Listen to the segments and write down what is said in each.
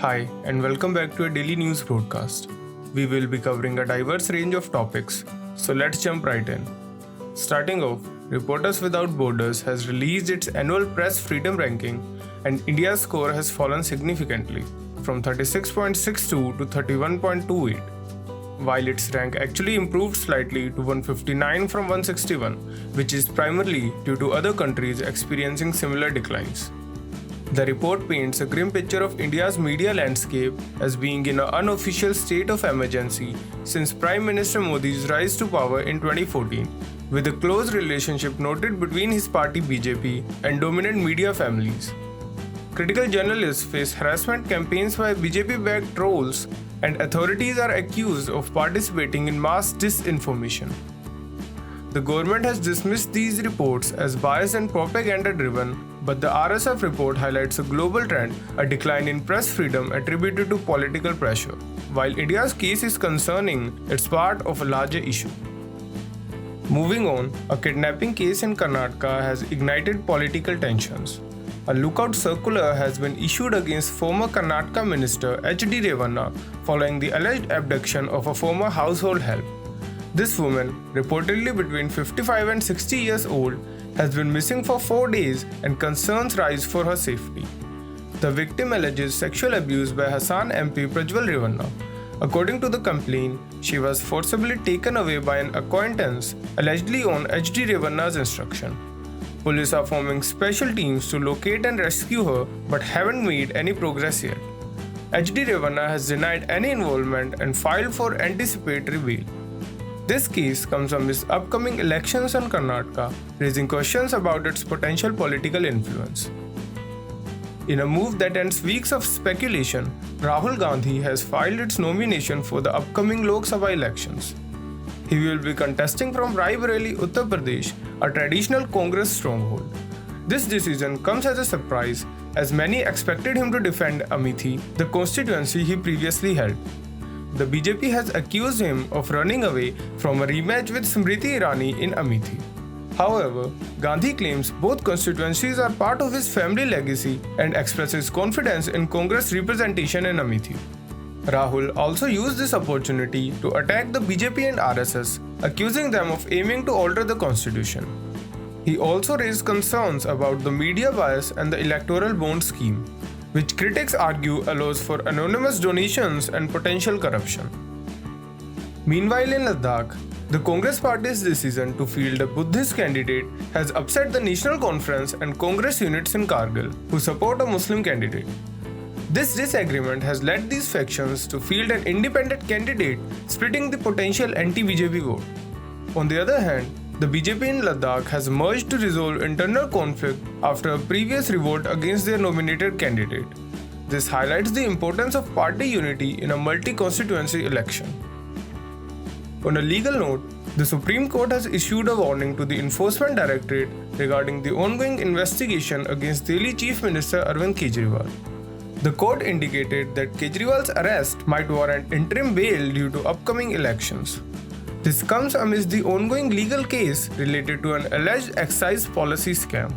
Hi, and welcome back to a daily news broadcast. We will be covering a diverse range of topics, so let's jump right in. Starting off, Reporters Without Borders has released its annual press freedom ranking, and India's score has fallen significantly from 36.62 to 31.28, while its rank actually improved slightly to 159 from 161, which is primarily due to other countries experiencing similar declines. The report paints a grim picture of India's media landscape as being in an unofficial state of emergency since Prime Minister Modi's rise to power in 2014, with a close relationship noted between his party BJP and dominant media families. Critical journalists face harassment campaigns by BJP-backed trolls, and authorities are accused of participating in mass disinformation. The government has dismissed these reports as biased and propaganda-driven, but the RSF report highlights a global trend, a decline in press freedom attributed to political pressure. While India's case is concerning, it's part of a larger issue. Moving on, a kidnapping case in Karnataka has ignited political tensions. A lookout circular has been issued against former Karnataka Minister H.D. Revanna following the alleged abduction of a former household help. This woman, reportedly between 55 and 60 years old, has been missing for 4 days and concerns rise for her safety. The victim alleges sexual abuse by Hassan MP Prajwal Revanna. According to the complaint, she was forcibly taken away by an acquaintance, allegedly on H.D. Revanna's instruction. Police are forming special teams to locate and rescue her but haven't made any progress yet. H.D. Revanna has denied any involvement and filed for anticipatory bail. This case comes amidst upcoming elections in Karnataka, raising questions about its potential political influence. In a move that ends weeks of speculation, Rahul Gandhi has filed its nomination for the upcoming Lok Sabha elections. He will be contesting from Raebareli, Uttar Pradesh, a traditional Congress stronghold. This decision comes as a surprise, as many expected him to defend Amethi, the constituency he previously held. The BJP has accused him of running away from a rematch with Smriti Irani in Amethi. However, Gandhi claims both constituencies are part of his family legacy and expresses confidence in Congress representation in Amethi. Rahul also used this opportunity to attack the BJP and RSS, accusing them of aiming to alter the constitution. He also raised concerns about the media bias and the electoral bond scheme, which critics argue allows for anonymous donations and potential corruption. Meanwhile, in Ladakh, the Congress party's decision to field a Buddhist candidate has upset the National Conference and Congress units in Kargil, who support a Muslim candidate. This disagreement has led these factions to field an independent candidate, splitting the potential anti-BJP vote. On the other hand, the BJP in Ladakh has merged to resolve internal conflict after a previous revolt against their nominated candidate. This highlights the importance of party unity in a multi-constituency election. On a legal note, the Supreme Court has issued a warning to the Enforcement Directorate regarding the ongoing investigation against Delhi Chief Minister Arvind Kejriwal. The court indicated that Kejriwal's arrest might warrant interim bail due to upcoming elections. This comes amidst the ongoing legal case related to an alleged excise policy scam.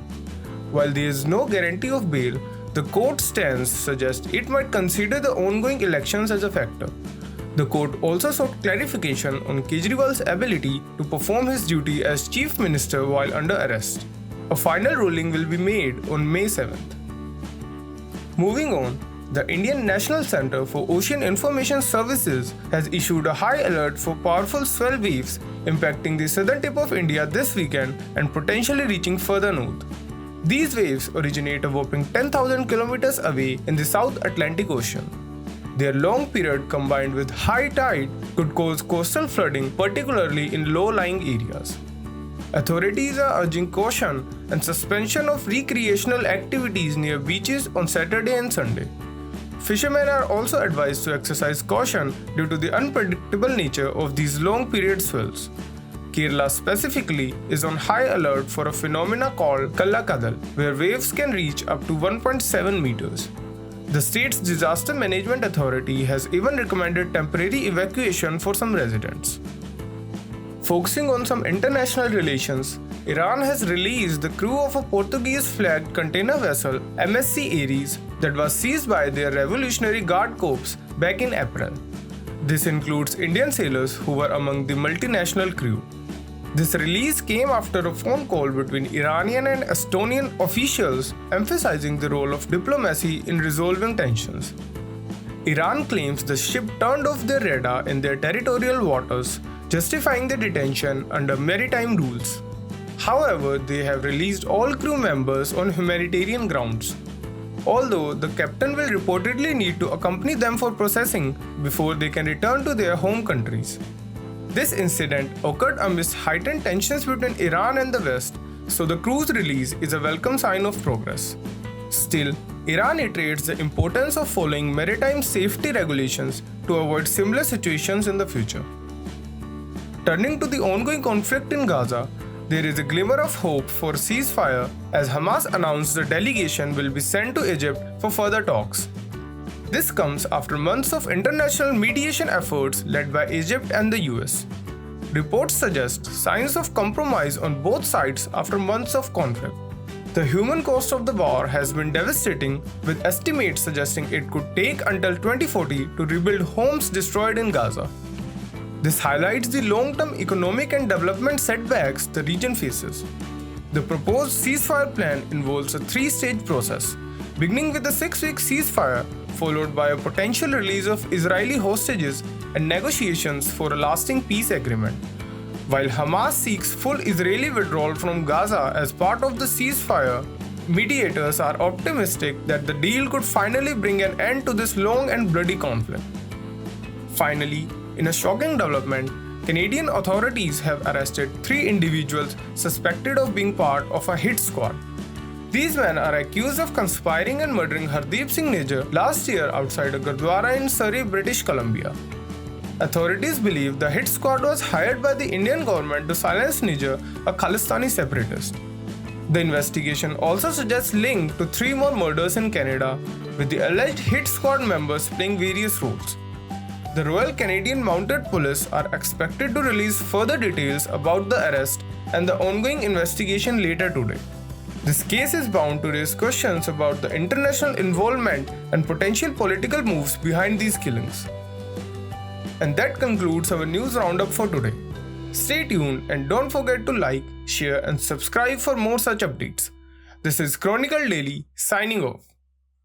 While there is no guarantee of bail, the court's stance suggests it might consider the ongoing elections as a factor. The court also sought clarification on Kejriwal's ability to perform his duty as Chief Minister while under arrest. A final ruling will be made on May 7th. Moving on, the Indian National Center for Ocean Information Services has issued a high alert for powerful swell waves impacting the southern tip of India this weekend and potentially reaching further north. These waves originate a whopping 10,000 kilometers away in the South Atlantic Ocean. Their long period combined with high tide could cause coastal flooding, particularly in low-lying areas. Authorities are urging caution and suspension of recreational activities near beaches on Saturday and Sunday. Fishermen are also advised to exercise caution due to the unpredictable nature of these long-period swells. Kerala specifically is on high alert for a phenomena called Kallakadal, where waves can reach up to 1.7 meters. The state's Disaster Management Authority has even recommended temporary evacuation for some residents. Focusing on some international relations, Iran has released the crew of a Portuguese-flagged container vessel MSC Ares that was seized by their Revolutionary Guard Corps back in April. This includes Indian sailors who were among the multinational crew. This release came after a phone call between Iranian and Estonian officials emphasizing the role of diplomacy in resolving tensions. Iran claims the ship turned off their radar in their territorial waters, justifying the detention under maritime rules. However, they have released all crew members on humanitarian grounds, although the captain will reportedly need to accompany them for processing before they can return to their home countries. This incident occurred amidst heightened tensions between Iran and the West, so the crew's release is a welcome sign of progress. Still, Iran iterates the importance of following maritime safety regulations to avoid similar situations in the future. Turning to the ongoing conflict in Gaza, there is a glimmer of hope for a ceasefire as Hamas announced the delegation will be sent to Egypt for further talks. This comes after months of international mediation efforts led by Egypt and the US. Reports suggest signs of compromise on both sides after months of conflict. The human cost of the war has been devastating, with estimates suggesting it could take until 2040 to rebuild homes destroyed in Gaza. This highlights the long-term economic and development setbacks the region faces. The proposed ceasefire plan involves a three-stage process, beginning with a 6-week ceasefire, followed by a potential release of Israeli hostages and negotiations for a lasting peace agreement. While Hamas seeks full Israeli withdrawal from Gaza as part of the ceasefire, mediators are optimistic that the deal could finally bring an end to this long and bloody conflict. Finally, in a shocking development, Canadian authorities have arrested 3 individuals suspected of being part of a hit squad. These men are accused of conspiring and murdering Hardeep Singh Nijjar last year outside a Gurdwara in Surrey, British Columbia. Authorities believe the hit squad was hired by the Indian government to silence Nijjar, a Khalistani separatist. The investigation also suggests link to 3 more murders in Canada, with the alleged hit squad members playing various roles. The Royal Canadian Mounted Police are expected to release further details about the arrest and the ongoing investigation later today. This case is bound to raise questions about the international involvement and potential political moves behind these killings. And that concludes our news roundup for today. Stay tuned and don't forget to like, share and subscribe for more such updates. This is Chronicle Daily signing off.